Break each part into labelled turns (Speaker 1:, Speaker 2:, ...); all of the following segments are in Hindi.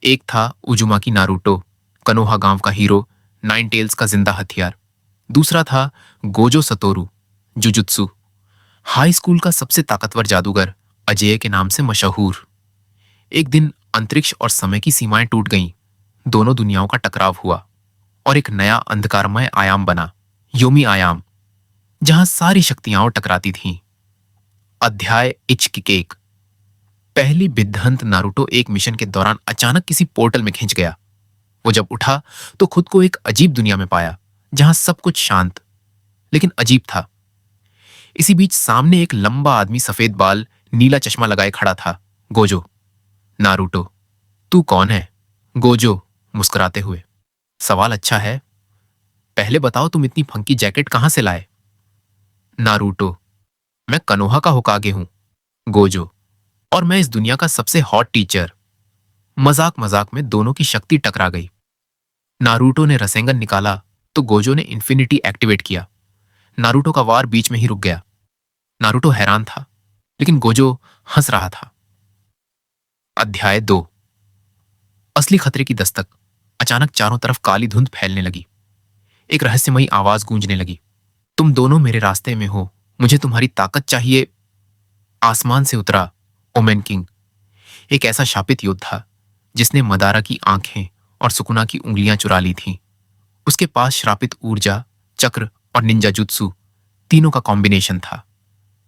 Speaker 1: एक था उजुमाकी नारुतो, कनोहा गांव का हीरो, नाइन टेल्स का जिंदा हथियार। दूसरा था Gojo Satoru, jujutsu, high school का सबसे ताकतवर जादूगर, अजेय के नाम से मशहूर। एक दिन अंतरिक्ष और समय की सीमाएं टूट गईं, दोनों दुनियाओं का टकराव हुआ और एक नया अंधकारमय आयाम बना, योमी आयाम, जहां सारी शक्तियां और टकराती थीं। अध्याय इचकिकेक। पहली बिद्धंत नारुतो एक मिशन के दौरान अचानक किसी पोर्टल में खिंच गया। वो जब उठा तो खुद को एक अजीब दुनिया में पाया, जहां सब कुछ शांत लेकिन अजीब था। इसी बीच सामने एक लंबा आदमी, सफेद बाल, नीला चश्मा लगाए खड़ा था। गोजो। नारुतो, तू कौन है? गोजो मुस्कुराते हुए। सवाल अच्छा है, पहले बताओ तुम इतनी फंकी जैकेट कहां से लाए? नारुतो, मैं कनोहा का होकागे हूं। गोजो, और मैं इस दुनिया का सबसे हॉट टीचर। मजाक मजाक में दोनों की शक्ति टकरा गई। नारुतो ने रसेंगन निकाला तो गोजो ने इन्फिनिटी एक्टिवेट किया। नारुतो का वार बीच में ही रुक गया। नारुतो हैरान था, लेकिन गोजो हंस रहा था। अध्याय 2। असली खतरे की दस्तक। अचानक चारों तरफ काली धुंध फैलने लगी। एक रहस्यमयी आवाज गूंजने लगी। तुम दोनों मेरे रास्ते में हो, मुझे तुम्हारी ताकत चाहिए। आसमान से उतरा ओमेन किंग, एक ऐसा शापित योद्धा जिसने मदारा की आंखें और सुकुना की उंगलियां चुरा ली थीं। उसके पास श्रापित ऊर्जा, चक्र और निंजा जुत्सु, तीनों का कॉम्बिनेशन था।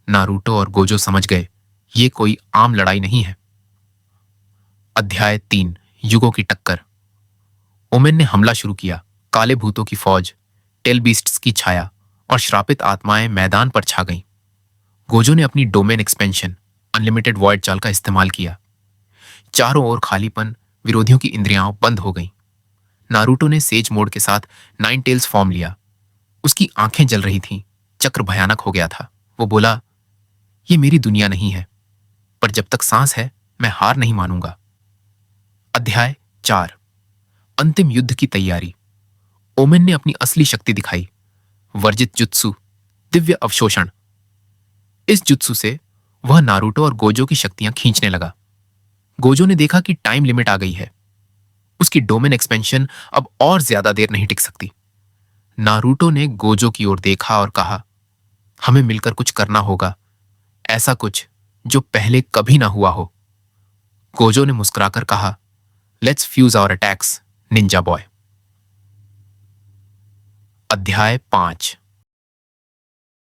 Speaker 1: नारुतो और गोजो समझ गए, ये कोई आम लड़ाई नहीं है। अध्याय 3। युगों की टक्कर। ओमेन ने हमला शुरू किया। काले भूतों की फौज, टेल बीस्ट्स की छाया और श्रापित आत्माएं मैदान पर छा गईं। गोजो ने अपनी डोमेन एक्सपेंशन, अनलिमिटेड वॉइड चाल का इस्तेमाल किया। चारों ओर खालीपन, विरोधियों की इंद्रियां बंद हो गईं। नारुतो ने सेज मोड के साथ नाइन टेल्स फॉर्म लिया। उसकी आंखें जल रही थीं, चक्र भयानक हो गया था। वो बोला, ये मेरी दुनिया नहीं है, पर जब तक सांस है मैं हार नहीं मानूंगा। अध्याय 4। अंतिम युद्ध की तैयारी। ओमेन ने अपनी असली शक्ति दिखाई, वर्जित जुत्सु, दिव्य अवशोषण। इस जुत्सु से वह नारुतो और गोजो की शक्तियां खींचने लगा। गोजो ने देखा कि टाइम लिमिट आ गई है। उसकी डोमेन एक्सपेंशन अब और ज्यादा देर नहीं टिक सकती। नारुतो ने गोजो की ओर देखा और कहा, हमें मिलकर कुछ करना होगा, ऐसा कुछ जो पहले कभी ना हुआ हो। गोजो ने मुस्कुराकर कहा, let's fuse our attacks, ninja boy. अध्याय 5।